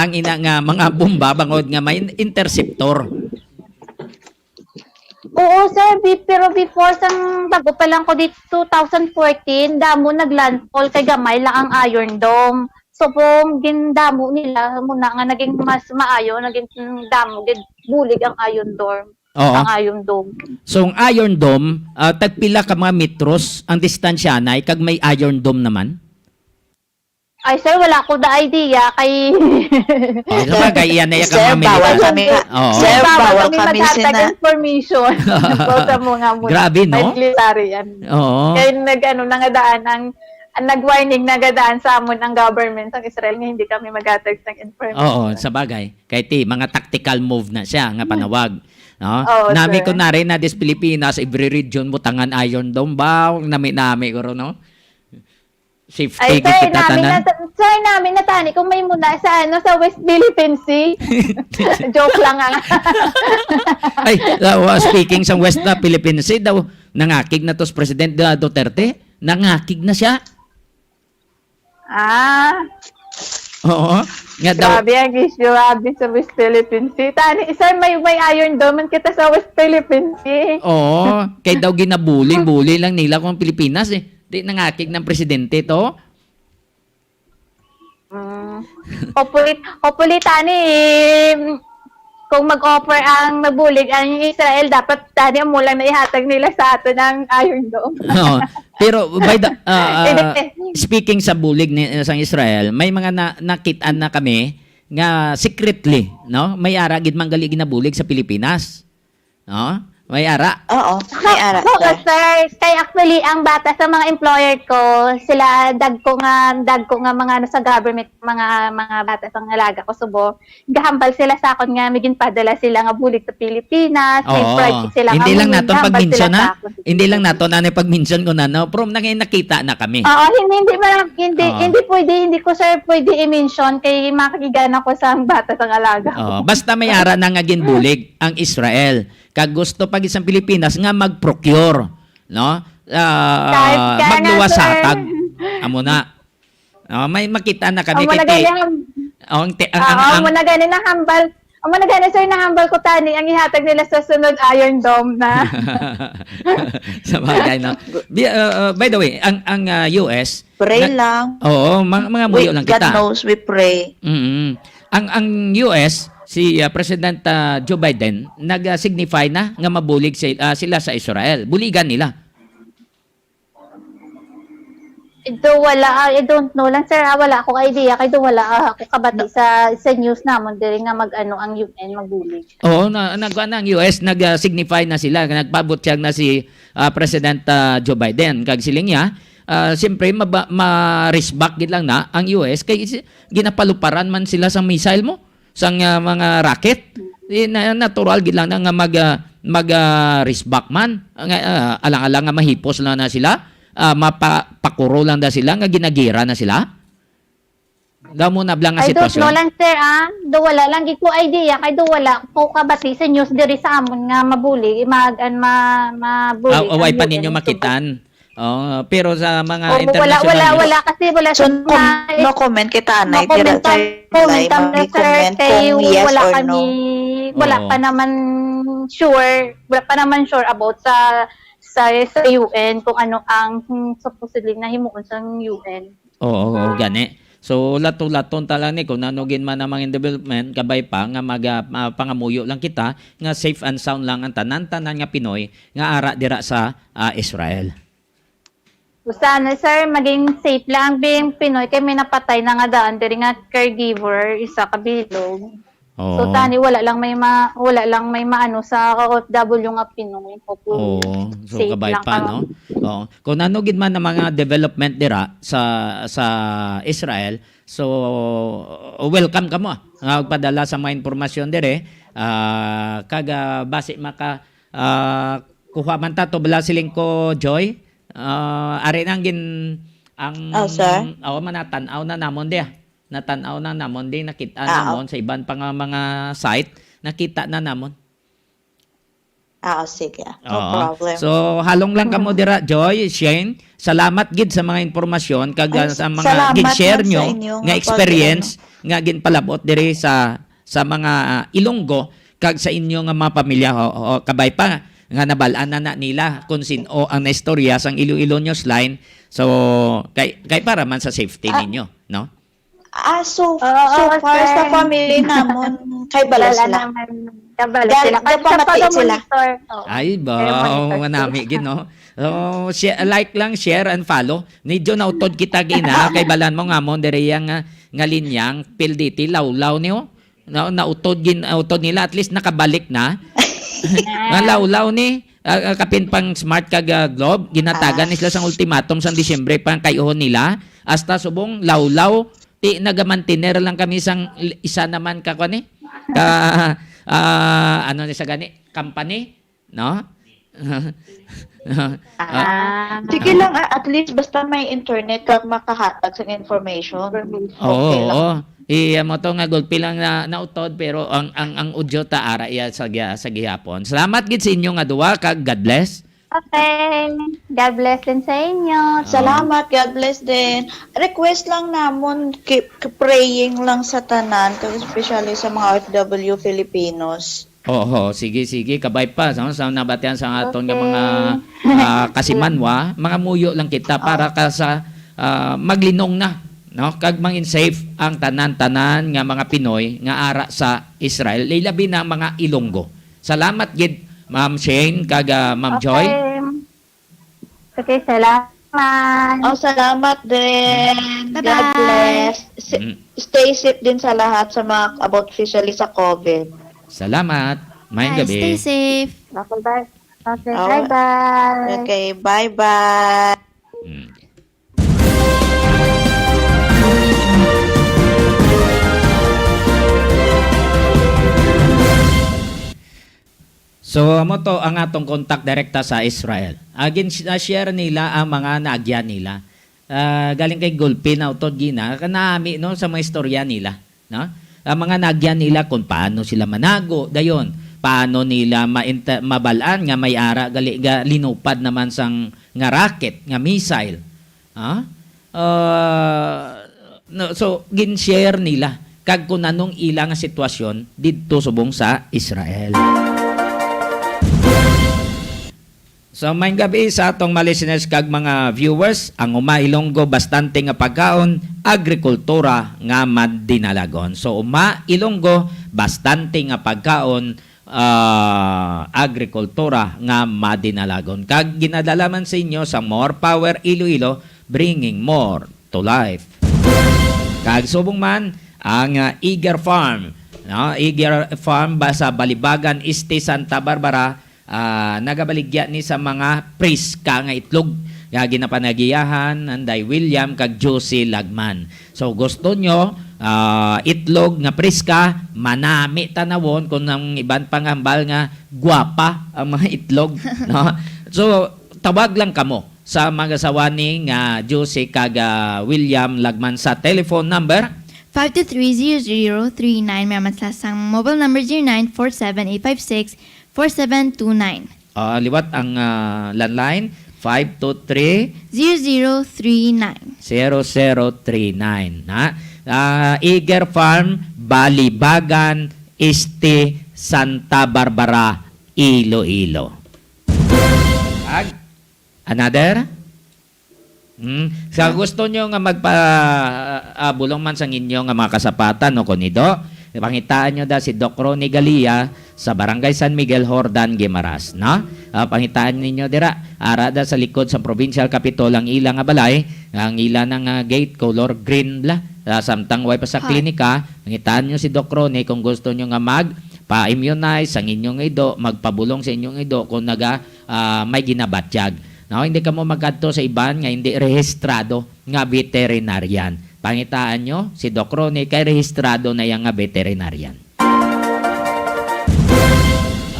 ang ina nga mga bomba bangod nga may interceptor. Oo, sir. Pero before, sang bago pa lang ko dito, 2014, damo naglandfall kay gamay lang ang Iron Dome. So, kung gindamo nila, muna nga naging mas maayo, naging damo, bulig ang Iron Dome. Oo. Ang Iron Dome. So, ang Iron Dome, tagpila ka mga metros ang distansya na kag may Iron Dome naman? Ay, sir, wala ko na idea kay... Oh, sabagay, iyan na yung Sir, mga bawal militar. kami. Oo. Sir, bawal bawal kami kami maghatag sina... information. Sa mga muna. Grabe, no? Military yan. Oo. Kaya nangadaan ang nag-warning nagadaan sa amon ang government ng Israel nga hindi kami maghatag ng information. Oo, sabagay. Kahit mga tactical move na siya nga panawag. No? Oo, Nami sir. ko na rin na des Pilipinas, every region mo tangan Iron Dome ba? Nami ko ro, no? Safety Ay, kita tanan. sir, namin natani kung may muna sa West Philippine Sea. Joke lang ah. Ay, speaking sa West na Philippines Sea daw, nangakig na to si President Duterte. Nangakig na siya. Ah, Oo. Nga daw, grabe ang issue, grabe sa West Philippine Sea. Tani, sir, may Iron Dome kita sa West Philippine Sea. oo, kay daw ginabuli lang nila kung Pilipinas eh. Di nangakig ng presidente to. Hopefully, tani, kung mag-offer ang mabulig ang Israel, dapat tani mo lang na ihatag nila sa ato ng Iron Dome. Oo. Pero by the speaking sa bulig ni sa Israel, may mga nakitaan na kami nga secretly, no? May ara gid manggali ginabulig sa Pilipinas. No? May ara. Oo, may arat, Oo, sir. sir. Kaya actually, ang bata sa mga employer ko, sila, dag ko nga mga sa government, mga bata sa alaga ko, subo, gahambal sila sa akon nga, migin padala sila nga bulig sa Pilipinas, may Oo. project sila Hindi nga lang bulig, naton gahambal pag-mention sila na. sa akon. Hindi lang naton na pag-mention ko na no. From nakita na kami. Oo, hindi Oo. hindi ko sir pwede i-mention kay makikigana ko sa bata sa alaga ko. Oh, basta may ara na nga ginbulig ang Israel. Kag gusto pag isang Pilipinas nga mag-procure, no? Kaya nga, Magluwasatag. sir. Amo na. May makita na kami Ang kay muna gani na hambal. Ang muna gani sir na hambal ko tani ang ihatag nila sa sunod Iron Dome na. sa bagay, no? By the way, ang US Pray lang. Oo, mga muyo lang God kita. knows we pray. Ang US, si President Joe Biden, nag-signify na nga mabulig sila sa Israel. Buligan nila. Ito wala, I don't know lang sir, wala akong idea kay do wala ako kabati sa news namon diri nga mag-ano ang UN magbulig. Oo, ang US nag-signify na sila, nagpabot siya na si President Joe Biden. Kag siling niya, siyempre ma-respect gid lang na ang US kay ginapaluparan man sila sa missile mo, sang mga rocket. Natural gid lang na nga mag-respect man. Alang-alang nga mahipos na sila. Mapakuro lang na sila nga ginagira na sila. Daw mo na blang nga I don't sitwasyon. know lang sir do wala lang gid ko idea kay do wala ko kabati sa news diri sa amon nga mabulig mabulig. Away ang pa UN. ninyo makitaan. Pero sa mga Oo, international wala kasi wala So, no comment kita, Anay. Tira tayo, Anay, mag-comment kung yes wala or kami, no. wala Oo. pa naman sure about sa UN kung ano ang supposedly na himuon sa UN. Oo, gani. So lato-laton talang ni kung nanugin man ang mga development kabay pa nga pangamuyo lang kita nga safe and sound lang ang tanan-tanan nga Pinoy nga ara dira sa Israel. So, sana sir maging safe lang bing Pinoy kay may napatay na nga daan diri nga caregiver isa ka bilog. Oo. So tani wala lang may maano sa OFW nga Pinoy. Oo. So Safe kabay lang pa ka. no. Oo. Kung nanugid man ang mga development dira sa Israel, so welcome ka mo. Padala sa mga informasyon dire. Kaga base maka kuha man ta to bala siling ko Joy. Ari nang gin ang sir? manatan-aw na namon dia. Natanaw na namon din nakita namon sa iban pa nga mga site nakita na namon. Sige. No Oo. problem. So halong lang kamo dira Joy, Shane. Salamat gid sa mga impormasyon kag Ay, sa mga salamat gid share man sa nyo inyo nga nga experience nga ginpalabot diri sa mga Ilonggo kag sa inyo nga mga pamilya kabay pa nga nabal-an na nila kung sino ang naistorya sang Iloilo News Line. So kay para man sa safety ninyo, no? So Oo, far sir. sa family namon, kay bala sila. Kabalo Gan- sila. Kahit gapamati sa sila. monitor. Oo. Ay ba, Kaya monitor mga sila. nami gid no. So like lang, share and follow. Medyo nautod kita gina kay balan mo nga mo diri nga linyang PLDT lawlaw niyo. Nautod nila at least nakabalik na. Nga lawlaw ni kapin pang smart kag globe ginatagan ni sila sang ultimatum sang Disyembre pang kayuhon nila hasta subong lawlaw ti nagamantiner lang kami sang isa naman ka kani ano ni sa gani company no. Sige lang, at least basta may internet kag makahatag sa information. Oo. lang. Mo to nga gulpi lang na nautod pero ang udyo ta ara iya sa gihapon. Salamat gid sa inyo nga duwa kag God bless. Okay. God bless din sa inyo. Salamat, God bless din. Request lang namon, keep praying lang sa tanan, kag especially sa mga OFW Filipinos. Oo, sige kabay pa sa nabatian sa aton nga mga kasimanwa, mga muyo lang kita para ka sa maglinong na no kag mangin safe ang tanan-tanan nga mga Pinoy nga ara sa Israel, labi na mga Ilonggo. Salamat gid Ma'am Shane kag Ma'am Joy. Okay, salamat. Salamat din. Bye-bye. God bless. Mm. Stay safe din sa lahat sa mga about especially sa COVID. Salamat. Mayang gabi. Stay safe. Okay, bye. Okay, Oh, bye-bye. Okay, bye-bye. Mm. So mo to ang atong contact direkta sa Israel. Agin share nila ang mga naagya nila. Galing kay Gulpi na utod gina kanami no sa mga istorya nila, no? Ang mga naagya nila kung paano sila manago dayon, paano nila mabalaan nga may ara gali ga linupad naman sang nga rocket, nga missile. So gin-share nila kag kung anong ilang sitwasyon didto subong sa Israel. So may gabi sa atong mga listeners kag mga viewers, ang Ilonggo bastante nga pagkaon, agrikultura nga madinalagon. So Ilonggo bastante nga pagkaon, agrikultura nga madinalagon. Kag ginadala man sa inyo sa More Power Iloilo, bringing more to life. Kag subong man ang Eager Farm, no? Eager Farm ba sa Balibagan, Este, Santa Barbara, nagabaligya ni sa mga priska nga itlog nga ginapanagiyahan nanday William kag Josie Lagman. So gusto nyo itlog nga priska, manami tanawon kung ang iban pangambal nga gwapa ang mga itlog, no? So tawag lang kamo sa mga sawani nga Josie kag William Lagman sa telephone number 523-0039. May matlasang mobile number 0947-856-4729. liwat ang landline 523 0039. 0039 na Eager Farm, Balibagan, Este, Santa Barbara, Iloilo. Another? Sa gusto nyo nga magpabulong man sa inyo nga mga kasapatan no kunido, pangitaan nyo da si Doc Ronnie Galia sa Barangay San Miguel, Hordan, Guimaras, no? Pangitaan ninyo dira ara da sa likod sa Provincial Capitol ang ilang nga balay, ang ilang nga gate color green bla. Samtang way pa sa klinika, pangitaan nyo si Doc Ronnie kung gusto nyo nga pa-immunize ang inyong ido, magpabulong sa inyong ido kung may ginabatyag. No, hindi ka mo magkadto sa iban nga hindi rehistrado nga veterinarian. Pangitaan nyo, si Doc Ronnie kay rehistrado na yang nga veterinarian.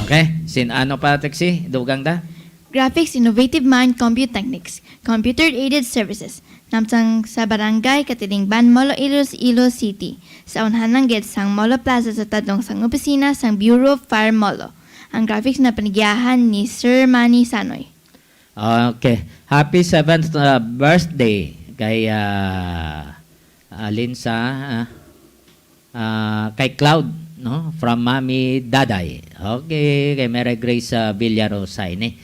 Okay, ano pa Trixie? Dugang da? Graphics Innovative Mind Compute Techniques. Computer-aided services. Namsang sa Barangay Katilingban, Molo Ilos City. Sa unhan ng gate sang Molo Plaza sa tadong sang opisina sang Bureau of Fire Molo. Ang graphics na panigyahan ni Sir Manny Sanoy. Okay. Happy 7th birthday kay alin sa kay Cloud, no? From Mami Daday. Okay, kay Mary Grace Villarosa ini.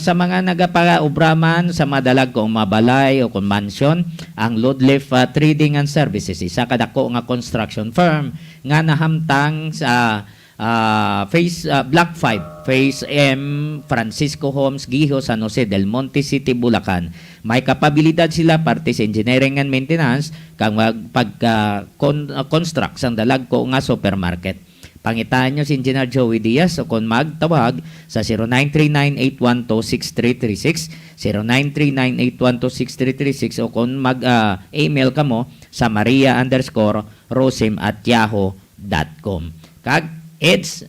Sa mga nagapaubraman sa madalag kung mabalay o kung mansion, ang Loadlift Trading and Services, isa kadako nga construction firm nga nahamtang sa Block 5, Phase M, Francisco Homes, Giho, San Jose, Del Monte City, Bulacan. May kapabilidad sila parte sa engineering and maintenance kang pag-construct sang dalag ko nga supermarket. Pangitaan nyo si Engineer Joey Diaz o kung magtawag sa 0939-812-6336, 0939-812-6336 o kung mag-email ka mo sa maria_rosim@yahoo.com. Kag Ed's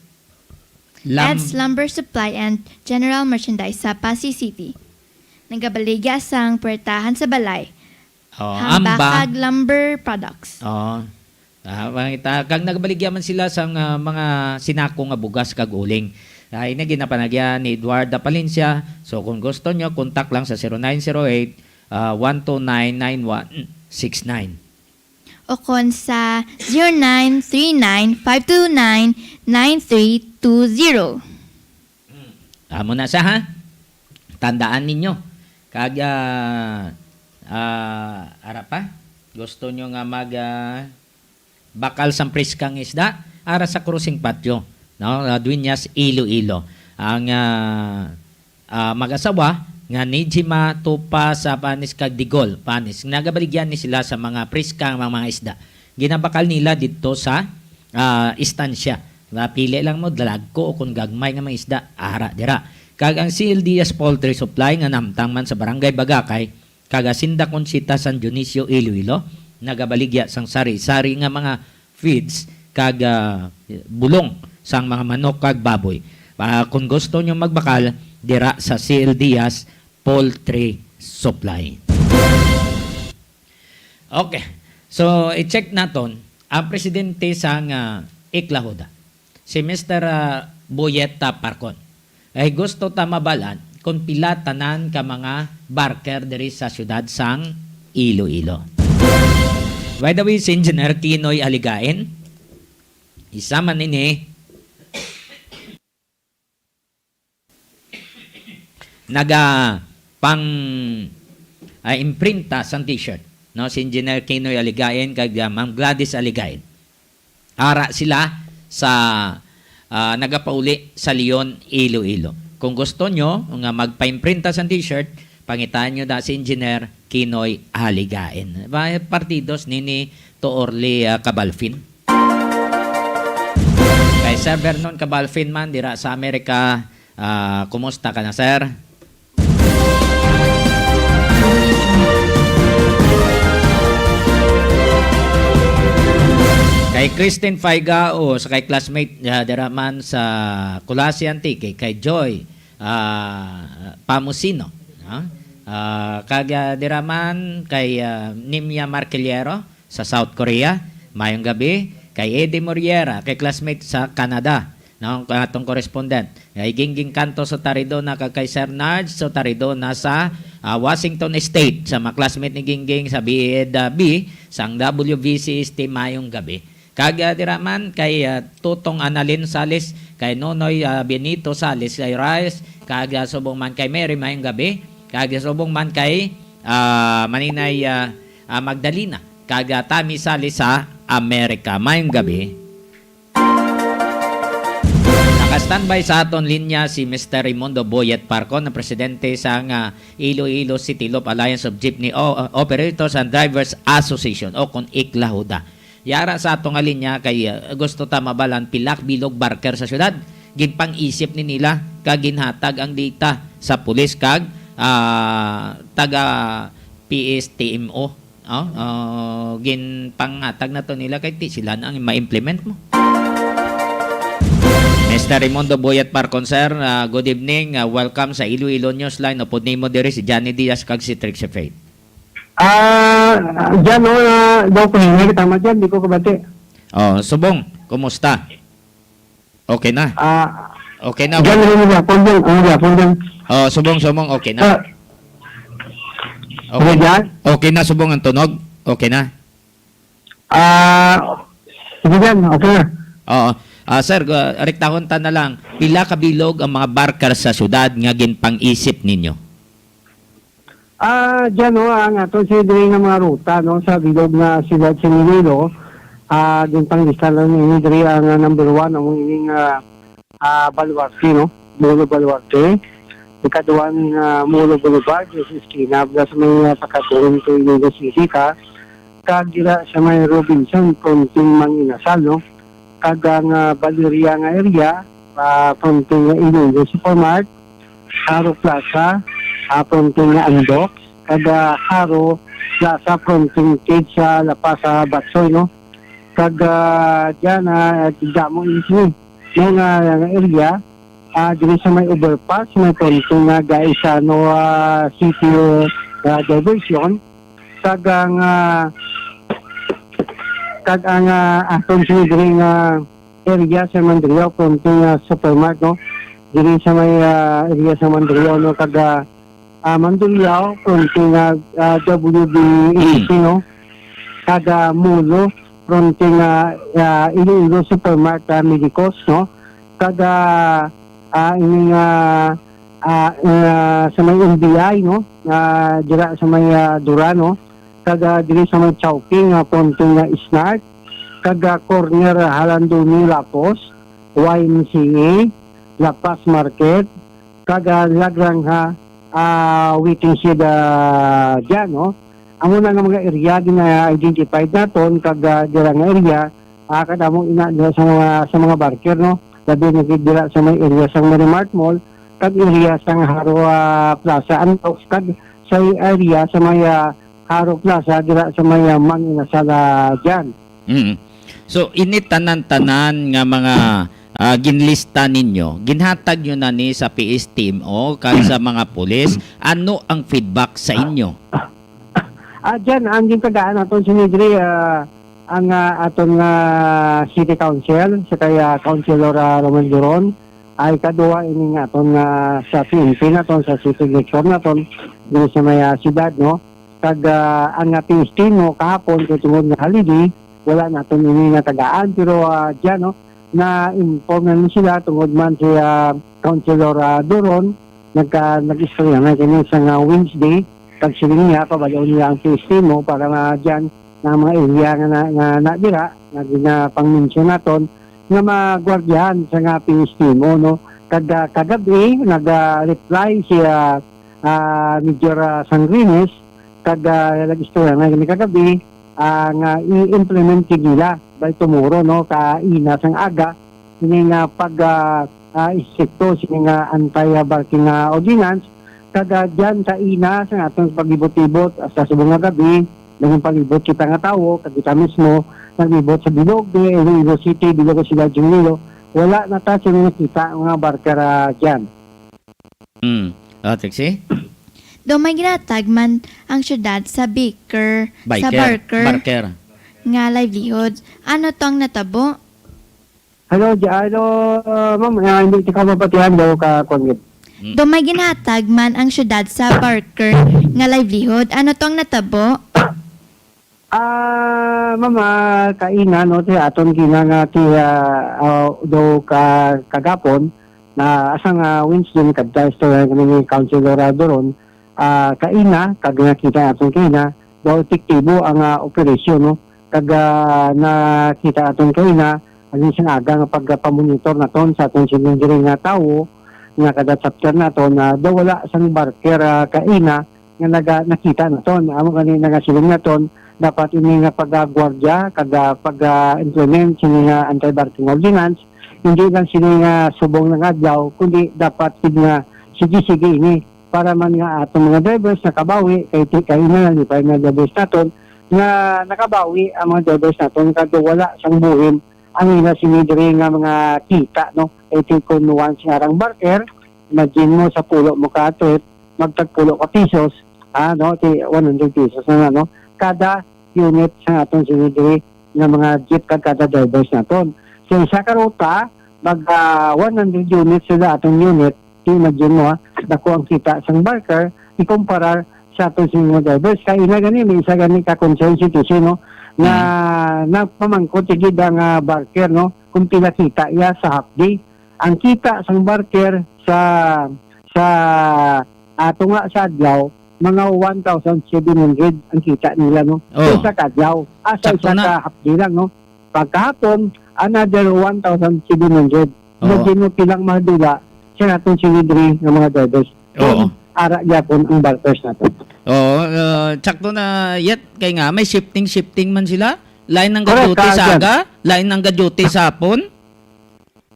Ed's Lumber Supply and General Merchandise sa Pasig City. Nagabaligya sang puwertahan sa balay. Hambakag Lumber Products. Kag nagbaligya man sila sa mga sinako nga bugas kag uling. Ay na ginapanagyan ni Eduardo Palencia. So kung gusto nyo, contact lang sa 0908-129-9169. O kon sa 0939-529-9320. Amo na sa ha? Tandaan ninyo. Kag ara pa? Gusto nyo nga bakal sa priskang isda ara sa cruising patio, no? Dueñas Iloilo. Ang mag-asawa nga ni Jima tupa sa panis kag Digol, panis. Nagabaligyan ni sila sa mga priskang mga isda. Ginabakal nila dito sa istansya. Pili lang mo dalag ko o kung gagmay nga mga isda ara dira. Kag ang CLDS Poultry Supply nga namtang man sa Barangay Bagakay, kag Asinda Consita San Dionisio Iloilo, nagabaligya sang sari-sari nga mga feeds kag bulong sang mga manok kag baboy. Kung gusto nyo magbakal, dira sa CLDS Poultry Supply. Okay. So, i-check naton ang presidente sang Iklahuda, si Mr. Boyeta Parcon. Ay gusto ta mabalan kung pila tanan ka mga barker diri sa syudad sang Iloilo. By the way, si Engineer Kinoy Aligain, isa man ini pang imprinta sang t-shirt, no? Si Engineer Kinoy Aligain kag Ma'am Gladys Aligain. Ara sila sa nagapauli sa Leon, Iloilo. Kung gusto nyo nga magpa-imprinta sang t-shirt, pangitaan nyo da si Engineer Kinoy Aligain. Partidos nini to Orly Cabalfin. Kay Sir Vernon Cabalfin man dira sa Amerika, kumusta ka na, sir? Kay Christine Faigao sa kay classmate dira man sa Kulasi Antique, kay Joy Pamusino, kaga diraman kay Nimya Marquillero sa South Korea, mayong gabi. Kay Eddie Moriera, kay classmate sa Canada, no? Atong correspondent. Kay Gingging Kanto sa Taridona, kay Sir Narj sa Taridona sa Washington State, sa mga classmate ni Gingging sa BED B, sang WVCST mayong gabi. Kaga diraman kay Tutong Annalyn Salis, kay Nonoy Benito Salis, kay Rice, kaga subong man kay Mary mayong gabi. Kaga subong man kay Maninay Magdalena, kaga Tami Salis sa Amerika mayong gabi. Naka-standby sa aton linya si Mr. Raimundo Boyet Parcon, na presidente sa Iloilo City Loop Alliance of Jeepney Operators and Drivers Association o kung Iklahuda. Yara sa atong linya kay gusto ta mabalan pilak bilog barker sa syudad. Ginpang isip ni nila kag ginhatag ang data sa pulis kag taga PSTMO. Ginpanghatag na to nila kay ti sila na ang ma-implement mo. Mr. Raimundo Boyet Parcon, sir, good evening. Welcome sa Iloilo Newsline. Upod nimo diri si Johnny Diaz kag si Trixie Faith. Diyan daw ko hingi tama dyan, di ko kabati. Subong, kumusta? Okay na? Okay na. Diyan rin yung yapon dyan. Ang yapon dyan. Oh, subong okay na. Okay Okay. dyan? Okay na subong ang tunog. Okay na. Sige dyan. Okay na. Oo. Sir, rektahon ta na lang. Pila ka bilog ang mga barkar sa syudad nga ginpang-isip ninyo? Dyan ang ato si ng mga ruta no, sa bilog na sila sa Nilo. Yung panglista lang ni Dre ang number 1 ang ining Baluarte, no? Mulo Baluarte. Ikaduwa ng Mulo Boulevard, yung Esquina, sa may pagkatuloy to Iloilo City ka. Kagila sa may Robinson, fronting Manginasal, no? Kagang Valeria nga area, fronting Iloilo Supermart, Haro Plaza, fronting Andok, kada Haro Plaza, fronting Cage sa La Paz, Batsoy, no? Dyan, damo isni, yung area, dito sa may overpass, may fronting guys, city diversion, kagang aton sinigring area sa Mandrio, fronting supermarket, no? Dito sa may area sa Mandrio, no? Mandrio, fronting WBAC, no? Mulo, fronting Iloilo Supermarket, Medicos, no? Ining sa may NBI, no? Dira sa may Durano, diri sa may Chowking, fronting Snart, corner Halanduni, Lapos, YMCA, La Paz Market, lagrang waiting shed dyan, no? Ang una nga mga area gina-identified naton, dira nga area, kadamong ina sa mga barker, no? Labi nagdira sa may area sa Marimart Mall, area sa Haro Plaza, antok sa area sa may Haro Plaza, dira sa may Manginasal dyan. So, init tanan-tanan nga mga ginlista ninyo, ginhatag nyo na ni sa PS team o kag sa mga pulis, ano ang feedback sa inyo? Dyan, ang gintagaan natin sinidri, ang aton City Council, sa kaya Councilor Roman Duron, ay kaduwa ini nga aton sa PNP naton, sa City Election naton, dito sa may siyudad, no? Ang PS team, no, kahapon, tungod na holiday, wala natin ini nga tagaan, pero dyan, no, na-inform na sila tungod man si Councilor Duron, nag-istorya na kini sa Wednesday, pagsiling niya, pabalaw niya ang PST mo para dyan na mga area nga nadira, na pang-mention naton, nga magwardyahan sa nga PST mo, no? Kagabi, nag-reply si Major Sangrines, nag-istorya na kini kagabi, nga i-implement nila by tomorrow, no? Kaina sang aga, ini nga pag-isekto, sini nga anti-barking ordinance, dyan sa ina sa atong paglibot-libot sa subong nga gabi, naging paglibot kita nga tao, kita mismo, naglibot sa Bilog, Iloilo City, Bilog sila Junilo, wala na ta sila nakita ang mga barker dyan. Trixie? Do may ginatag man ang syudad sa sa barker, nga livelihood. Ano to ang natabo? Hello, ma'am, hindi ka mapatihan daw ka kongit. Do may ginatag man ang syudad sa barker nga livelihood. Ano to ang natabo? Mama, kaina, no, ti aton gina nga ti do kagapon, na asang Wednesday, kadto ni Councilor Doron, kaina, kag nakita aton kaina, daw tiktibo ang operasyon, no, kag nakita aton kaina, ang isang aga nga pagpamonitor naton sa aton sinindiri nga tao, nga kada chapter naton, daw wala sang barker kaina, nga nakita naton, amo kanina nga siling naton, dapat ini nga pag-guardia, kada pag-implement sini nga anti-barking ordinance, hindi lang sini nga subong ng adlaw, kundi dapat nga sige-sige ini para man nga atong mga drivers nakabawi, kay na nalipay na drivers naton, nga nakabawi ang mga drivers naton, kada wala sang buhin, ang ina sinidiri nga mga kita, no? Kay kung once nga rang barker, imagine mo sa pulo mo ka atret, magtagpulo ka pesos, no? 100 pesos na, no? Kada unit sa atong sinidiri ng mga jeep kada drivers naton. So isa ka ruta, mag 100 units sila atong unit, imagine mo dako ang kita sang barker ikumparar sa atong mga drivers. Kaya ina gani may isa gani ka concern citizen no na nagpamangkot tigid ang barker no kung pila kita iya sa half day. Ang kita sang barker sa ato nga sa adlaw mga 1,700 ang kita nila no. Oh. So, sa kadlaw asa Sakto sa na. half day lang no. Pagkahapon another 1,700. Oo. Medyo mo pilang madula sa atong silidri ng mga drivers. Oo. Ara gyapon ang barkers nato. Oo, sakto na yet kay nga may shifting man sila. Line ng Correct, gaduty sa Jan. aga, line ng gaduty sa hapon.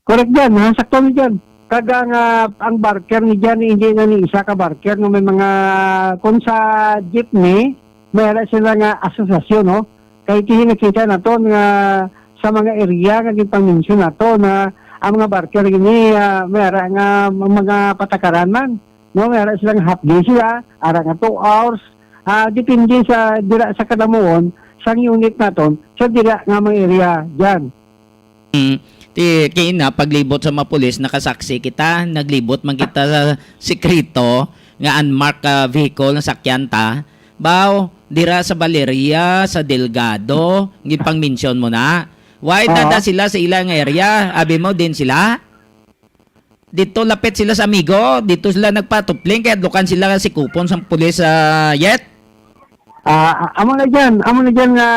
Correct yan, ha? Sakto ni dyan. Kaga nga ang barker ni dyan, hindi na ni isa ka barker. No? May mga, kung sa jeepney, mayroon sila nga asosasyon, no? Kaya nakita na to nga sa mga area, nga pang-mention na to na ang mga barker gini, mayroon nga mga patakaran man. No? Mayroon silang half day sila, ara nga 2 hours. Depende sa dira sa kadamuon, sang unit na to, sa dira nga mga area dyan. Ti kina paglibot sa mga pulis nakasaksi kita, naglibot man kita sa sekreto nga unmarked vehicle na sakyan ta. Baw, dira sa Valeria, sa Delgado, gipang mention mo na. Why dada sila sa ilang area? Abi mo din sila? Dito lapit sila sa amigo, dito sila nagpatupling kaya dukan sila si kupon sa pulis sa yet. Amo na dyan nga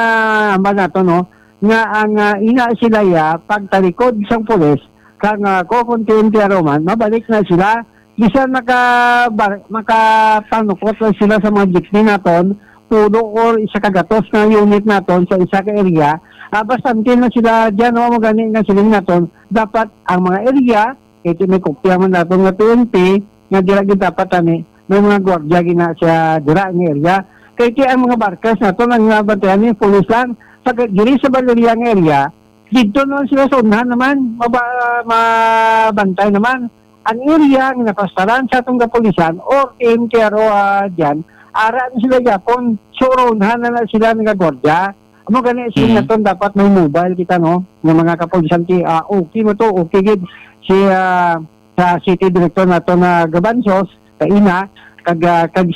amba na to, no? Nga ang ina sila ya, pagtalikod isang pulis, kang kukunti-unti man, mabalik na sila. Bisa makapanukot lang sila sa mga jeepney naton, puno or isa kagatos na unit naton sa isa ka area. Bastante na sila dyan, no? Magani nga siling naton, dapat ang mga area, ito may kopya man naton nga 20, nga dira gid dapat ani, may mga gwardiya gina sa dira nga area. Kaya ang mga barkers na ito, ang bantayan ni pulis lang, pag diri sa Valeriang area, dito naman sila sa unahan naman, mabantay naman. Ang area ng napastaran sa itong kapulisan o MTRO dyan, araan sila yapon, so unahan na sila ng gagordya. Amo gani sila na ito, dapat may mobile kita, no? Ng mga kapulisan, okay mo to, okay gid. Si sa city director na ito na Gabansos, kaina, kag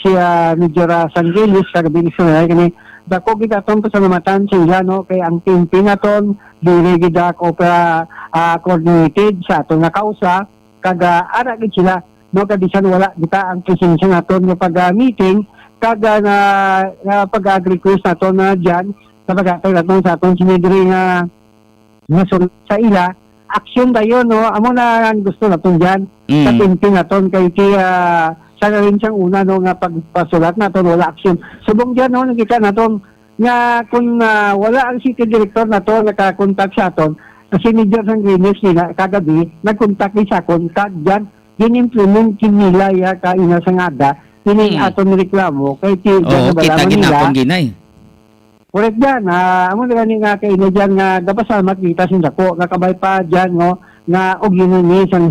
siya Major Sangelis, kagabinis na kani, dako kita ton sa namatan sa ila, no? Kay ang team pinaton dili gid ako coordinated sa aton nga kausa kag ara gid sila, no? Kadisan wala kita ang presensya naton nga pag-meeting kag na pag-request naton na diyan sa pag-atay naton sa aton sinidri nga sa ila action dayon, no? Amo na ang gusto naton diyan sa team pinaton kay sa rin siyang una, no, nga pagpasulat naton wala action. Subong dyan, no, nakita naton nga kung wala ang city director na to nakakontak sa aton, si Major Sanguinis nila kagabi, nagkontak ni sa akon, kag dyan, ginimplement kinila ya ka ina sa ngada, kining aton reklamo, kay Oo, kita ginapon ginay. Correct dyan, amo na gani nga kay ina dyan nga dapasalmat kita sindako, kakabay pa dyan, no, nga og yun sang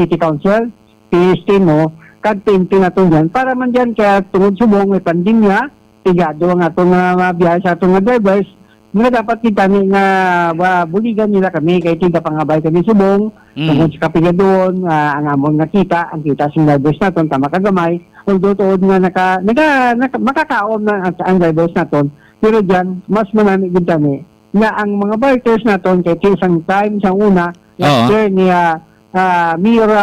city council, PST, no, kag pinti na ito dyan, para man dyan kaya tungod subong may pandemya, tigado ang atong mabiyahe sa atong drivers, nga dapat kita nga buligan nila kami, kaya tiga pangabay kami subong, tungod sa kapiga doon, ang amon nga kita, ang kita sa drivers na ito, tama kagamay, although tuod nga makakaon na ang drivers na ito, pero dyan, mas manamig din kami, na ang mga bikers na ito, kaya isang time, isang una, after niya Mayor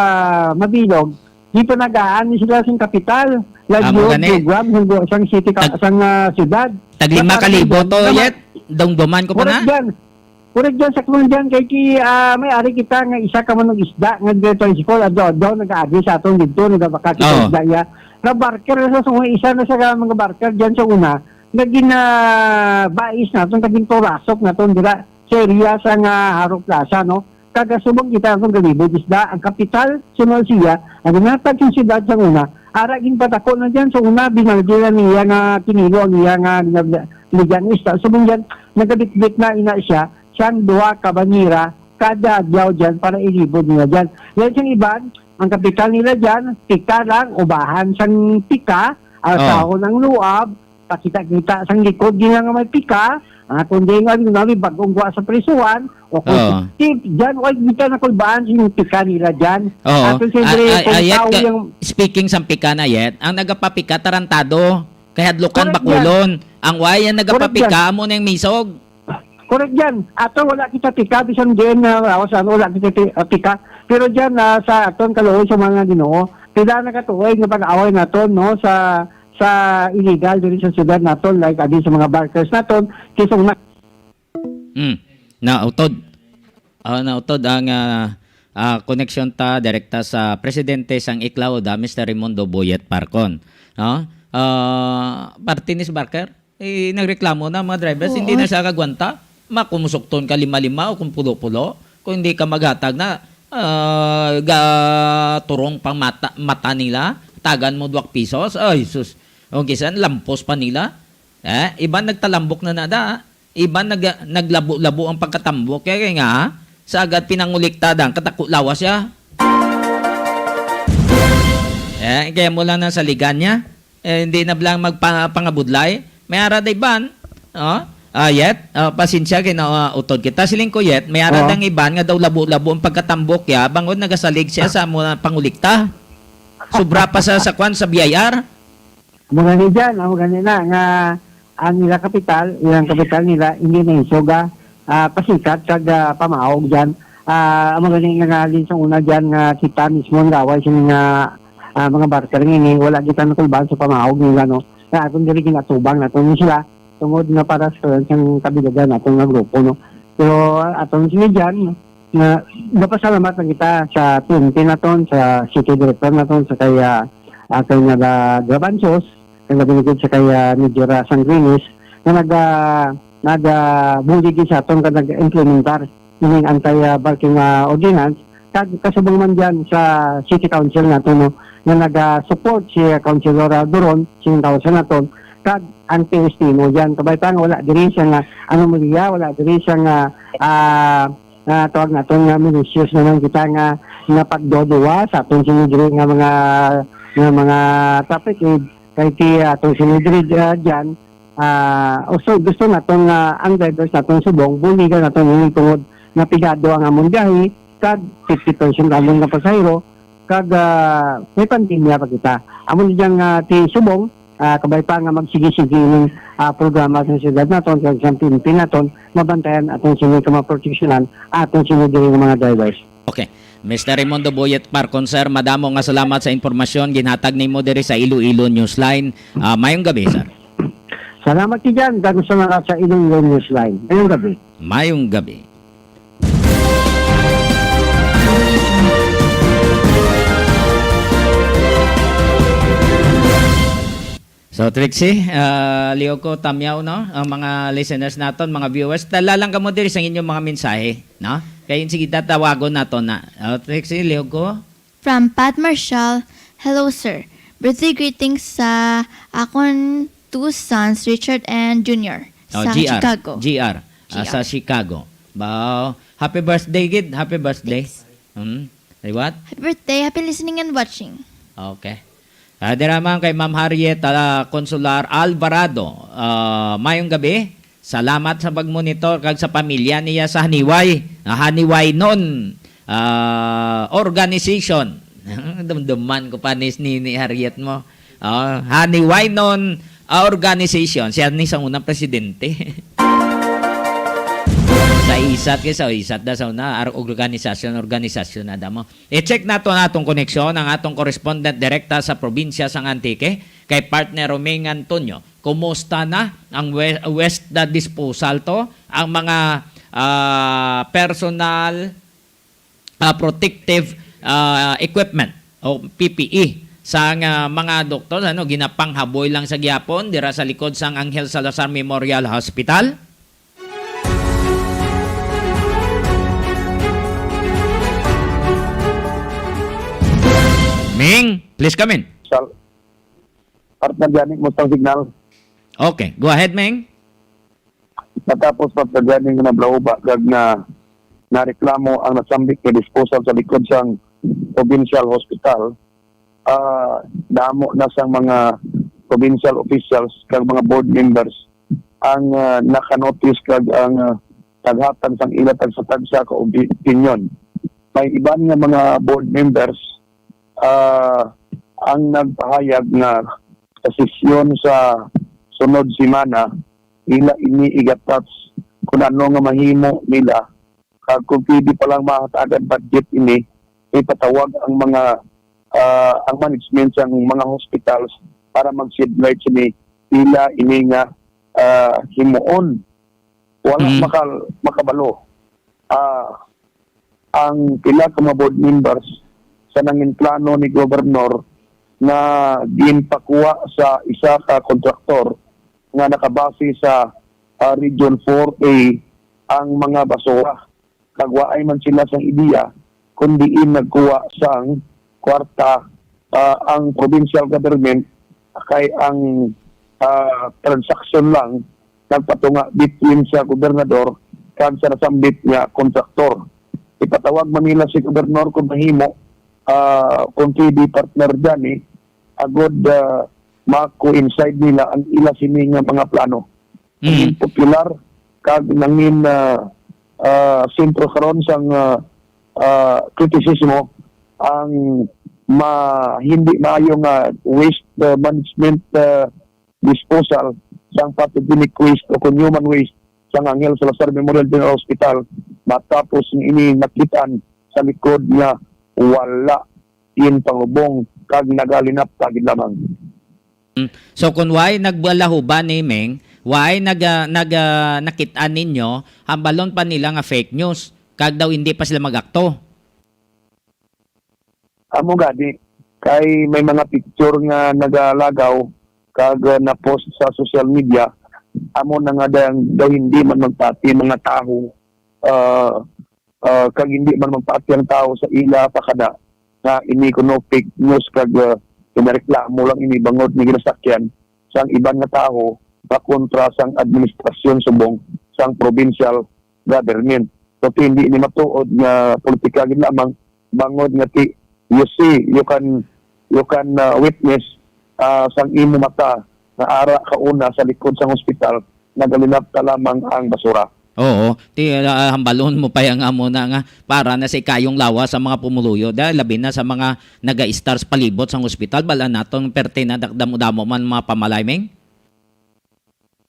Mabilog, dito nagaan sila sa kapital. Lagyo program sa city sa siyudad. Taglima kalibo to yet. Dongdoman ko pa na. Correct dyan. Sakto dyan. Kaya may ari kita nga isa ka man ng isda. Nga dito yung sikol. Daw nag-aadi sa atong dito. Nagabaka kita isda ya. Na barker na sa isa na sa mga barker dyan sa una. Naging bais na itong naging turasok na itong dira sa area sa Harok Plaza, no? Kagasubong kita ang galibod isda, ang kapital, sunod siya, ang natag yung siyudad sa una, aragin patako na dyan sa una, binaldilan niya nga kinilo, niya nga ligyan isda. Subong dyan, nagabit-bit na ina siya, siyang duwa kabanira, kada adlaw dyan para ilibod niya dyan. Yan siyang iban, ang kapital nila dyan, pika lang, ubahan siyang pika, sahon ng luab, pakita-kita sang likod, di nga may pika, kundi nga namin bagong guwa sa prisuan, o Oo. Diyan, wag kita na kulbaan yung pika nila dyan. Oo. Ato siyempre, kung Ayet, tao yung... speaking sa pika na yet, ang nagapapika tarantado. Kaya hadlukan Correct bakulon. Ang way ang Correct nagapapika mo na yung misog. Correct yan. Ato wala kita pika, bisan din na wala kita pika. Pero dyan sa aton kaluoy sa mga Ginoo, pila na katuoy nga pag-away naton no sa illegal diri sa syudad naton like adi sa mga barkers naton kisong na Nautod. Nautod ang connection ta direkta sa presidente sang Iklaw da Mr. Raimundo Boyet Parcon. No? Partinis Barker, nagreklamo na mga drivers, hindi na siya kagwanta. Makumusukton ka 5-5 o kung pulo-pulo. Kung hindi ka maghatag na turong pang mata nila, tagan mo 2 pesos. Ay, sus. O kisan, lampos pa nila. Iba nagtalambok na nada. Iba naglabo-labo ang pagkatambok. Kaya nga, sa agad pinanguliktadang katakulawas siya. Kaya mo lang na sa ligan niya. Hindi na blang magpangabudlay. May ara day ban. Yet, pasensya kinautod kita. Siling ko yet, may ara dang iban nga daw labo-labo ang pagkatambok ya. Bangod nagasalig siya sa mga pangulikta. Sobra pa sa kwan sa BIR. mga ni dyan, mga na nga ang ilang kapital nila hindi na isoga pasikat kag pamaog dyan. Mga ni nga alin sa una dyan nga kita mismo nga away sa mga barker ngini wala kita nakulban sa pamaog nila no. Na atong diri ginatubang naton sila tungod na para sa kabilagan natong nga grupo no. Pero atong sila dyan na napasalamat na kita sa PNP naton, sa city director naton, sa kaya kay nga Grabansos, kay nabiligid sa kaya Nidira Sangrinis na nag-bulig sa aton ka nag-implementar yung anti-barking ordinance kasubang man dyan sa city council naton no, na nag-support si Councilor Duron, sinuntaw sa naton, kag anti-estimo dyan. Kabaytang wala diri siya nga anomalya, wala diri siya nga tawag naton nga minutious naman kita nga pagdoduwa sa atong sinidri nga mga topic kay ti atong sinidri dyan. Also gusto naton nga ang drivers naton subong buligan naton yung tungod na pigado ang among gahi kag 50% among nga pasahero kag may pandemya pa kita. Amon diyang ti subong kabay pa nga magsigi-sige ng programa sa siyudad naton kag sa PNP naton mabantayan atong sini ka maproteksyonan atong sini diri nga mga drivers. Okay. Mr. Raimundo Boyet Parcon, sir, madamo nga salamat sa impormasyon ginhatag nimo diri sa Iloilo Newsline. Mayong gabi, sir. Salamat ti dyan kag sa mga sa Iloilo Newsline. Ngayong gabi. Mayong gabi. So Trixie, Lioko Tamyaw no, ang mga listeners naton, mga viewers, talalang kamo diri sa inyong mga mensahe, no? Kaya sige tatawagon nato na. Trixie, Lioko. From Pat Marshall, hello sir. Birthday greetings sa akon 2 sons, Richard and Junior, sa Chicago. GR. Sa Chicago. Wow. Happy birthday, kid. Happy birthday. Say what? Happy birthday, happy listening and watching. Okay. Diraman kay Ma'am Harriet Consular Alvarado. Mayong gabi. Salamat sa pagmonitor kag sa pamilya niya sa Haniway. Haniway non organization. Dumduman ko pa ni Harriet mo. Haniway non organization. Siya ni sa unang presidente. Sa isat da sa una organisasyon na damo. I-check nato natong koneksyon ang atong correspondent direkta sa probinsya sang Antique kay partner Romeng Antonio. Kumusta na ang waste disposal to? Ang mga personal protective equipment o PPE sa mga doktor ginapanghaboy lang sa gyapon dira sa likod sang Angel Salazar Memorial Hospital. Ming, please come in. Partner Janik mo itong signal. Okay, go ahead, Ming. Natapos partner Janik na blauba kag na reklamo ang nasambik na disposal sa likod sang provincial hospital. Damo na sang mga provincial officials kag mga board members ang nakanotice kag ang taghatag sang ilatag sa tagsa ka opinion. May iban nga mga board members ang nagpahayag nga sa sesyon sa sunod semana ila ini igatats kung ano nga mahimo nila kag kung pwede pa lang mahatagan budget ini ipatawag ang mga ang management sang mga hospitals para mag-shed light sini ila ini nga himuon wala makabalo ang pila ka mga board members sa nangin plano ni gobernador na ginpakuha sa isa ka kontraktor nga nakabase sa Region 4A ang mga basura. Kagwaay man sila sa ideya kundi nagkuha sang kwarta ang provincial government kay ang transaction lang nagpatunga between sa gobernador kag sa nasambit nga kontraktor. Ipatawag man nila si gobernador kung mahimo kung pwede partner dyan agod mako-inside nila ang ila sini nga mga plano. Nangin popular kag nangin sentro karon sang kritisismo ang hindi maayong waste management disposal sang pathogenic waste o kung human waste sa Angel Salazar Memorial General Hospital matapos ini nakitaan sa likod nga wala in pangubong kag nagalinap kagid lamang. So kung why nagbalaho ba ni Meng, why nakitaan ninyo, hambalon pa nila nga fake news, kag daw hindi pa sila magakto. Amo gani kay may mga picture nga nagalagaw kag na-post sa social media amo na nga daw hindi man magpati mga tao kag hindi man magpati ang tao sa ila pakada nga ini kuno fake news kag inareklamo lang ini bangod ni ginasakyan sang iban nga tao pakontra sang administrasyon subong sang provincial government. So hindi ni matuod nga politika gid lamang bangod nga you see you can witness sang imo mata na ara kauna sa likod sang ospital nagalinap ta lamang ang basura. Oo, hambalon mo pa yung amo na nga para na si kayong lawa sa mga pumuluyo dahil labi na sa mga naga-stars palibot sa ospital bala naton perte na damo-damo man mga pamalaymeng.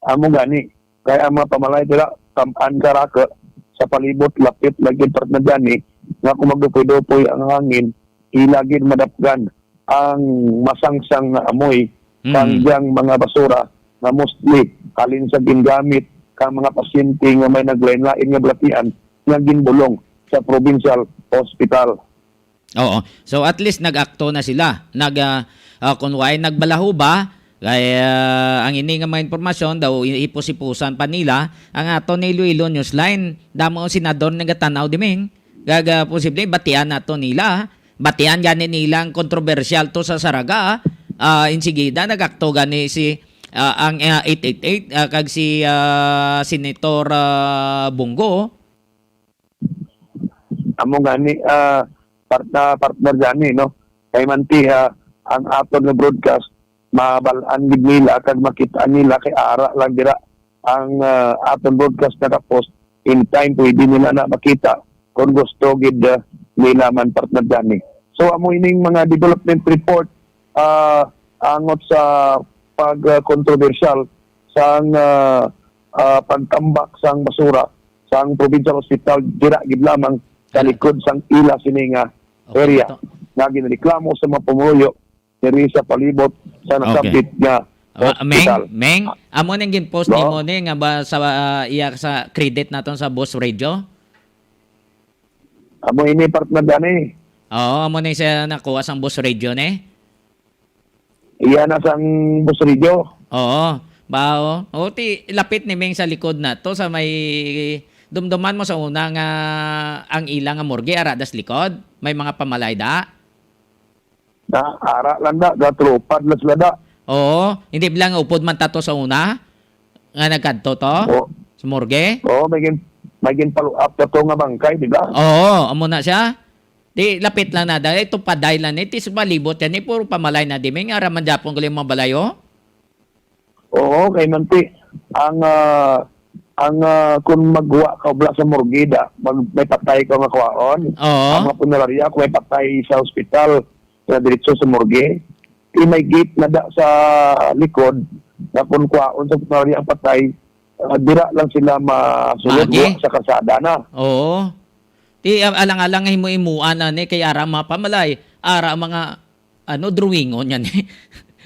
Amo gani kaya ang mga pamalay dira tamaan karaka sa palibot lapit lagi part na gani nga kung magdupoy-dupoy ang hangin ilagid madapgan ang masangsang na amoy kanjang mga basura na mostly kalin sa gingamit kang mga pasyente nga may naglain-lain nga blatian nga ginbulong sa provincial hospital. Oo. So at least nag-akto na sila. Kunway nagbalaho ba kaya ang ini nga mga impormasyon daw ipusipusan pa nila ang ato ni Iloilo Newsline damo ang senador nagatanaw dimeng gaga posible batian nato nila batian gani nilang kontrobersyal to sa Saraga insigida nagakto gani si ang 888 kag si Senator Bongo. Amo gani partner gani no kay manti ang aton nga broadcast mabalaan gid nila kag makita nila kay ara lang dira ang aton broadcast naka-post in time pwede nila na makita kung gusto gid nila man partner gani. So amo ining mga development report angot sa pag-controversial sang pagtambak sang basura sang provincial hospital dira gid lamang sa likod sang ila sini nga area nga ginreklamo sa mga pumuyo diri sa palibot sa nasabit nga hospital. Meng, amo nang gin-post nimo ni nga ba sa iya sa credit naton sa Boss Radio? Amo ini partner gani. Oo, amo nang siya nakuha sang Boss Radio ni. Iya na sang Boss Radio. Oo. Bao. O ti lapit ni Meng sa likod na to sa may dumduman mo sa una nga ang ilang nga morgue aradas likod. May mga pamalayda. Na ara lang da gatropad las lada. Oo. Hindi bilang upod man tato sa una. Nga nagkadto to. Oo. Sa morgue. Oo, may gin follow up to nga bangkay, di ba? Oo. Amo na siya. Di lapit lang na dahil ito paday lang iti sa balibot yan puro pamalay na di may nga raman Japon galing mga balayo. Oo, kay manti ang kung magwa ka obla sa morgida, may patay ka nga kwaon, Oo. ang mga punerarya, kung may patay sa ospital, na diretso sa morgue, may gate na da sa likod, na kung kwaon sa punerarya ang patay, dira lang sila masulod Magi. sa kalsada na. Oo. Ti alang-alang ay mo imuan na ni kay ara mga pamalay, ara mga drawingon yan eh.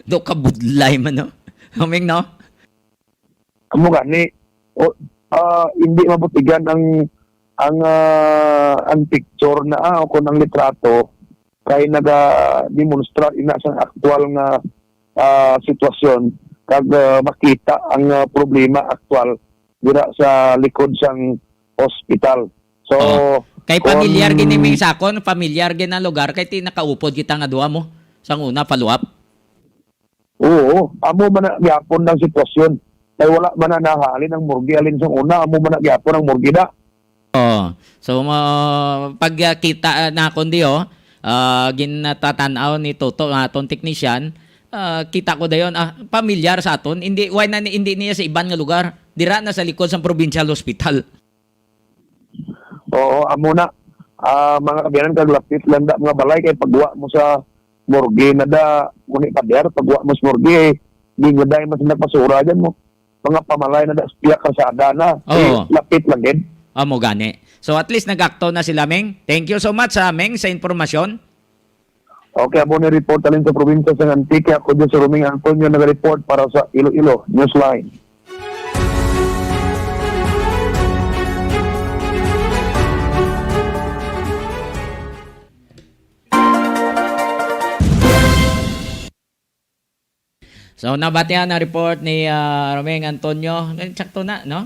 Do kabudlay man no. Huming no. Amo gani, hindi mabutigan ang picture na o kung ang litrato kay naga-demonstrate ina sa aktual nga sitwasyon kag makita ang problema aktual dira sa likod sang hospital. So, Kay pamilyar gini may sakon, pamilyar gina lugar kay ti nakaupod kita nga duha mo. Sang una follow-up. oo, amo man na gyapon ng sitwasyon. Kay wala man na nahalin ang morgue alin sang una, amo man na gyapon ang morgue da. Oh. So pag kita na kundi ginatatanaw ni Toto aton technician, kita ko dayon pamilyar sa aton, hindi niya sa iban nga lugar. Dira na sa likod sa provincial hospital. Oo, amo na. Mga kabiyanan kaglapit lang da mga balay kay pagwa mo sa morgue na da muni pader pagwa mo sa morgue di nga dai mas nagpasura diyan mo. Mga pamalay na da sa kalsada na. Oo. Lapit lang din. Amo gani. So at least nag-acto na sila, Meng. Thank you so much, Meng, sa informasyon. Okay, amo ni report alin sa probinsya sa Antique. Ako dyan sa Ruming Antonio nag-report para sa Iloilo Newsline. So nabatihan na report ni Romeng Antonio, sakto na, no?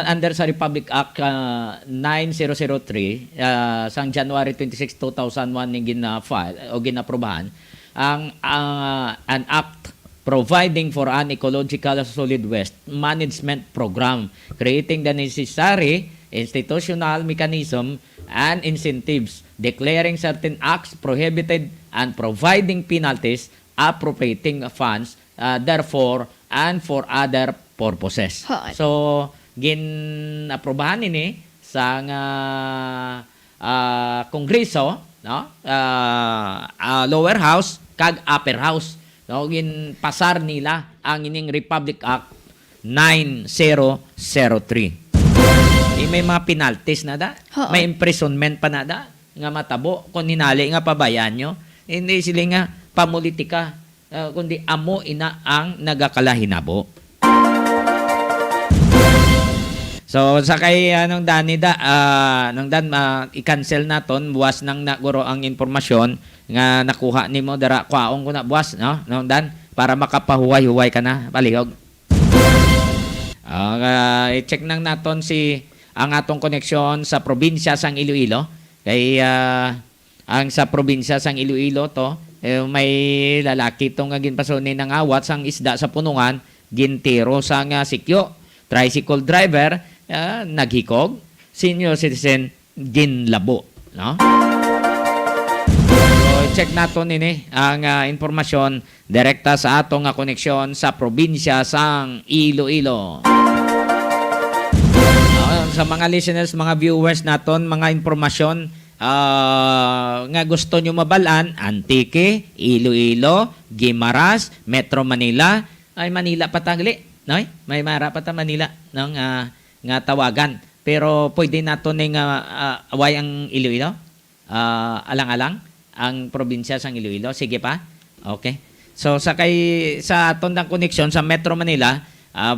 Under sa Republic Act 9003 sang January 26, 2001 ning gina-file o ginaprobahan an act providing for an ecological solid waste management program, creating the necessary institutional mechanism and incentives, declaring certain acts prohibited and providing penalties, appropriating funds therefore and for other purposes. Hoy. So ginaprobahan ini sa Kongreso, no? Lower house kag upper house, no? Ginpasar nila ang ining Republic Act 9003. May mga penalties na da, Oo. may imprisonment pa na da nga matabo kung hinali nga pabayan nyo, hindi sila nga pamulitika, kundi amo ina ang nagakalahinabo. So sa kay nung Dani i-cancel naton buwas nang naguro ang informasyon nga nakuha nimo dara kwaong ko na buwas, no? Nung Dan para makapahuway-huway ka na palihog. I-check nang naton ang atong koneksyon sa probinsya sang Iloilo. Kay ang sa probinsya sang Iloilo to may lalaki tong nga ginpasunin ng awat sang isda sa punungan, gintiro sang sikyo, tricycle driver naghikog, senior citizen ginlabo, no? So check naton ini ang informasyon direkta sa atong koneksyon sa probinsya sang Iloilo. Sa mga listeners, mga viewers naton, mga informasyon nga gusto nyo mabalaan, Antique, Iloilo, Guimaras, Metro Manila, ay Manila patagli, no? May mara pa ta Manila ng nga tawagan. Pero pwede nato ning away ang Iloilo. Alang-alang ang probinsya sang Iloilo. Sige pa. Okay. So sa aton dang koneksyon sa Metro Manila,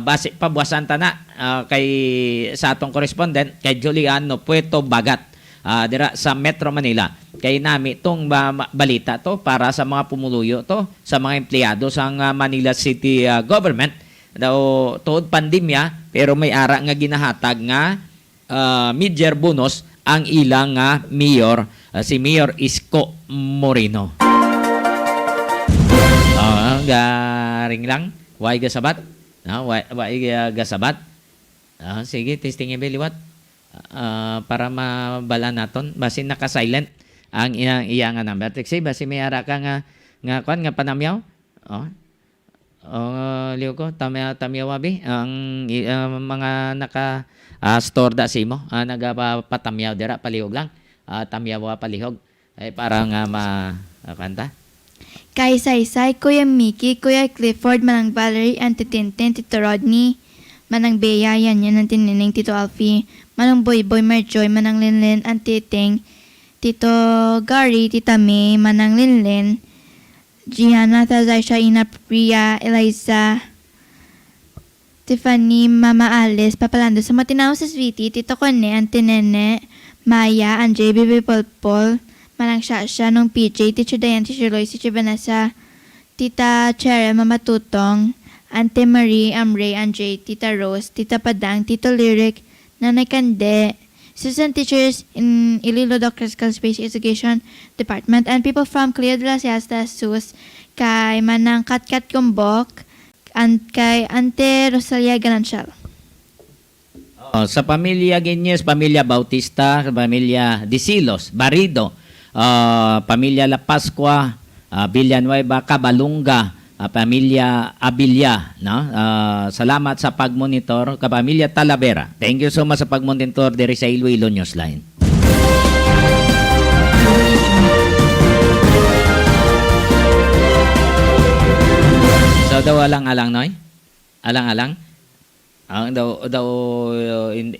base pabuwasan ta na kay sa atong correspondent kay Juliano Pueto Bagat dira sa Metro Manila. Kay nami tong balita to para sa mga pumuluyo to, sa mga empleyado sang Manila City government daw tuod pandemya, pero may ara nga ginahatag nga mid-year bonus ang ilang mayor, si Mayor Isko Moreno. Garing lang, way gasabat. Way gasabat. Sige, testing liwat. Para mabala naton basin naka-silent ang iyang number. Sige, basi may ara ka nga panamyaw. liw ko, tamyawabi, mga naka-store da si mo, nagapatamyaw dira, palihog lang, tamyawa palihog, ay parang kanta. Kay Saysay, Kuya Mickey, Kuya Clifford, Manang Valerie, Auntie Tintin, Tito Rodney, Manang Bea, yan Auntie Nining, Tito Alfie, Manang Boy Boy, Marjoy, Manang Linlin, Auntie Ting, Tito Gary, Tita May, Manang Linlin, Gianna, Tazaisha, Ina, Priya, Eliza, Tiffany, Mama Alice, Papalando, sa matinaw sa Sweetie, Tito Kone, Auntie Nene, Maya, Anjay, Bibi Polpol, Manang Shasha, Nung PJ, Teacher Diane, Teacher Loy, Teacher Vanessa, Tita Chere, Mama Tutong, Auntie Marie, Amray, Anjay, Tita Rose, Tita Padang, Tito Lyric, Nanay Kande, assistant teachers in Iloilo Doctors Space Education Department, and people from Cleo de la Siesta, Sus, kay Manang Katkat Kumbok, and kay Ante Rosalia Ganancial. Sa pamilya Guiñez, pamilya Bautista, pamilya Disilos, Barido, pamilya La Pascua, Villanueva, Cabalunga, pamilya Abilia, no? Salamat sa pagmonitor, kapamilya Talavera. Thank you so much sa pagmonitor diri sa Iloilo Newsline. So daw alang-alang noy? Alang-alang? Ang daw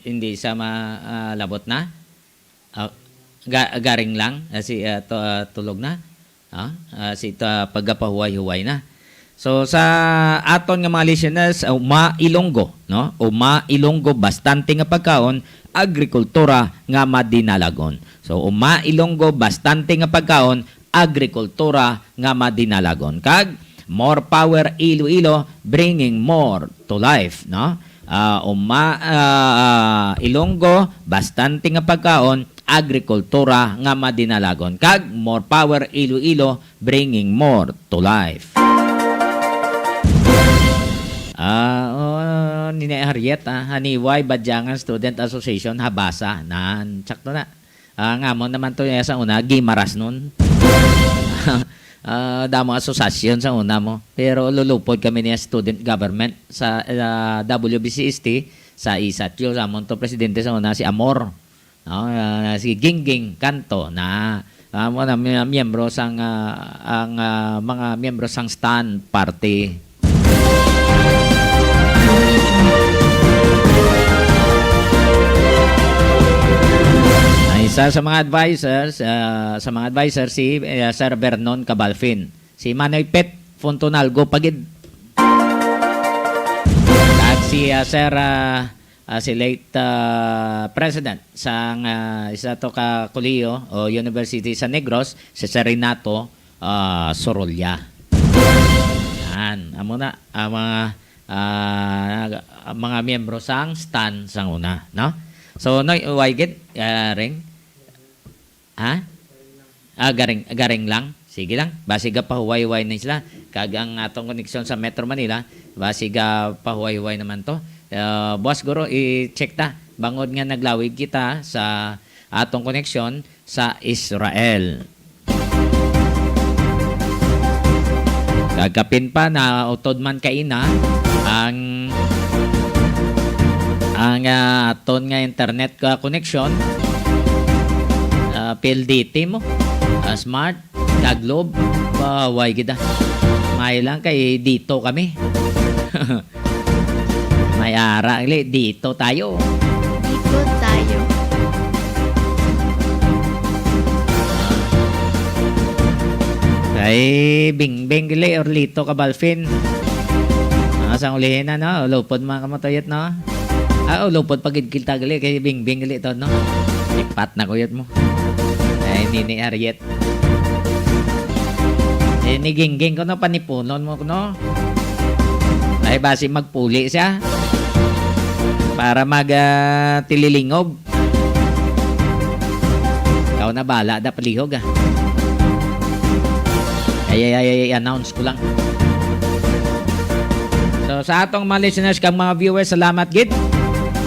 hindi sa malabot na? Garing lang si tulog na? Si paggapahuway-huway na. So sa aton nga mga listeners, Ilonggo, no? Ilonggo bastante nga pagkaon, agrikultura nga madinalagon. So Ilonggo bastante nga pagkaon, agrikultura nga madinalagon. Kag more power Iloilo, bringing more to life, no? Ilonggo bastante nga pagkaon, agrikultura nga madinalagon. Kag more power Iloilo, bringing more to life. Ni Harriet, Haniway Badyangan Student Association, Habasa, sakto na. Nga mo naman to sa una, Gimaras nun. Damo asosasyon sa una mo. Pero lulupod kami niya student government sa WBCST, sa ISATYO, sa to presidente sa una, si Amor. Si Gingging Kanto, na miyembro sang mga miyembro sang STAN party. Isa sa mga advisors si Sir Vernon Cabalfin, si Manoy Pet Fontonalgo Pagid, at si Sir si late President sang isa to ka Colegio o University sa Negros, si Sir Renato Sorolla. Yan, amo na mga miyembro sang STAN sang una, no? So noy waygit ring garing lang. Sige lang. Basiga pahuway-huway na sila. Kag ang atong koneksyon sa Metro Manila, basiga pahuway-huway naman to. Boss Guro, i-check ta. Bangod nga naglawig kita sa atong koneksyon sa Israel. Kagapin pa na utod man kaina ang aton nga internet ka connection, PLDT mo, smart, kaglob, baway kita. May lang kay dito kami. May ara, dito tayo. Dito tayo. Kay Bingbing gali or Lito Cabalfin. Sang ulihin na, no? Lupod mga kamatoyat, no? Lupod pagid kita gali kay Bingbing gali to, no? Ipat na kuyot mo. Ay, ni Ariet. Ni Gingging ko, no? Panipunon mo, no? Ay, basi magpuli siya. Para tililingob. Ikaw na bala, da palihog, Ay, announce ko lang. So, sa atong mga listeners, kang mga viewers, salamat, gid.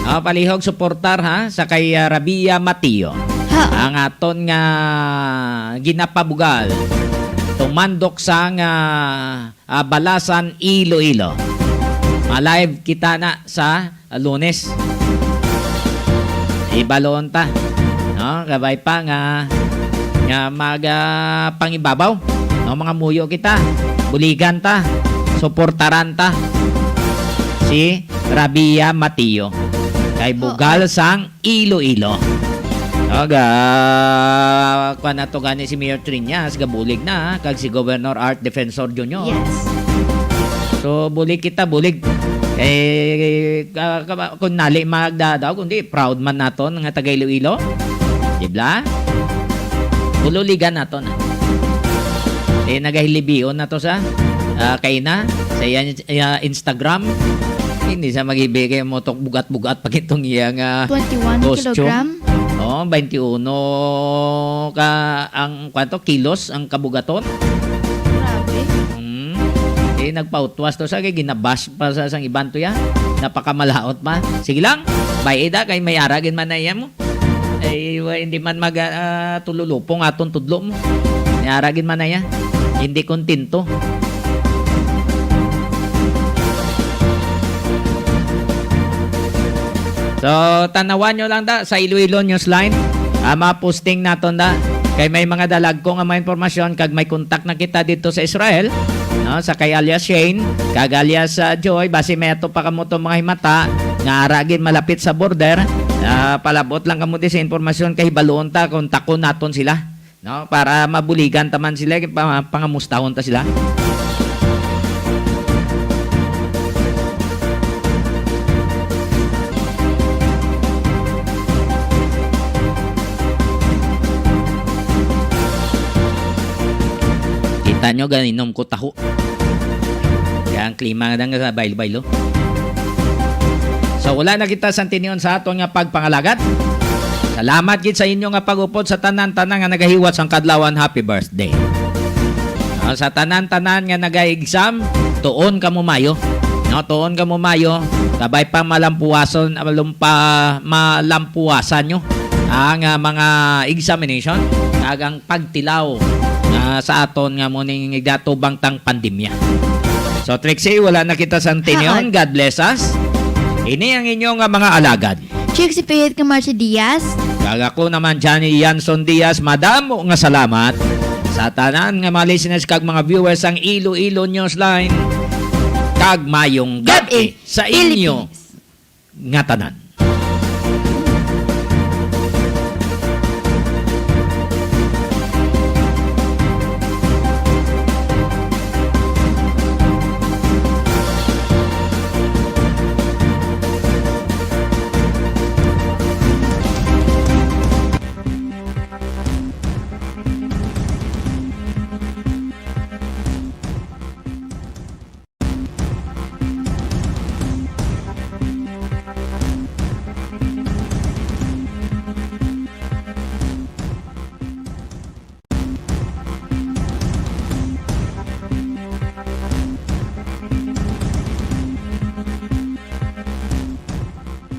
Palihog, suportar, sa kay Rabia Matio. Ang aton nga ginapabugal tumandok sang Balasan, Iloilo. Live kita na sa Lunes. Ibalon ta. No, gabay pa nga pangibabaw. No, mga muyo kita. Buligan ta. Suportaran ta. Si Rabia Matio. Kay Bugal sang Iloilo. Kuha na to gani si Mayor Triñas, gabulig na, kag si Governor Art Defensor Jr. Yes. So, bulig kita, bulig. Kung nali magdadaw, kundi proud man nato nga taga Iloilo. Dibla? Bululigan nato na. Nagahilibion na to sa kay na, sa Instagram. Hindi sa magibigay mo tok bugat-bugat pag itong iyang 21 costume. kilogram. 21 kilos ang kabugaton. Grabe. Nagpautwas to sa kay ginabash pa sa sang iban to ya. Napakamalaot pa. Sige lang. Bayida kay may aragin man na iya mo. Hindi man tululupong aton tudlo mo. May aragin man na iya. Hindi kontento. So, tanawan nyo lang da sa Iloilo Newsline. Posting naton da. Kay may mga dalag ko nga mga informasyon kag may kontak na kita dito sa Israel. No, sa kay alias Shane, kag alias Joy, base may ato pa kamo to mga himata nga aragin malapit sa border. Palabot lang kamo di sa informasyon kay baloon ta kung takon naton sila. No, para mabuligan taman sila, pangamustahon ta sila. Kita nyo, ganinom ko taho. Kaya ang klima nga sa bailo-bailo. So, wala na kita sa tiniyon sa aton nga pagpangalagat. Salamat gid sa inyo nga pag-upod sa tanan-tanan nga nagahiwat sang kadlawan. Happy birthday. Sa tanan-tanan nga nag-exam, tuon ka mo mayo. No, tuon ka mo mayo. Kabay pa malampuasan nyo ang mga examination kag ang pagtilaw sa aton nga muning igdatubang tang pandemya. So Trixie, wala na kita sa tiniyon. God bless us. Ini ang inyong mga alagad. Chicks, ipihit ka Marcia Diaz. Kag ako naman Johnny Yanson Diaz, madamo nga salamat sa tanan nga mga listeners kag mga viewers ang Iloilo Newsline. Kag mayong gabi sa inyo nga tanan.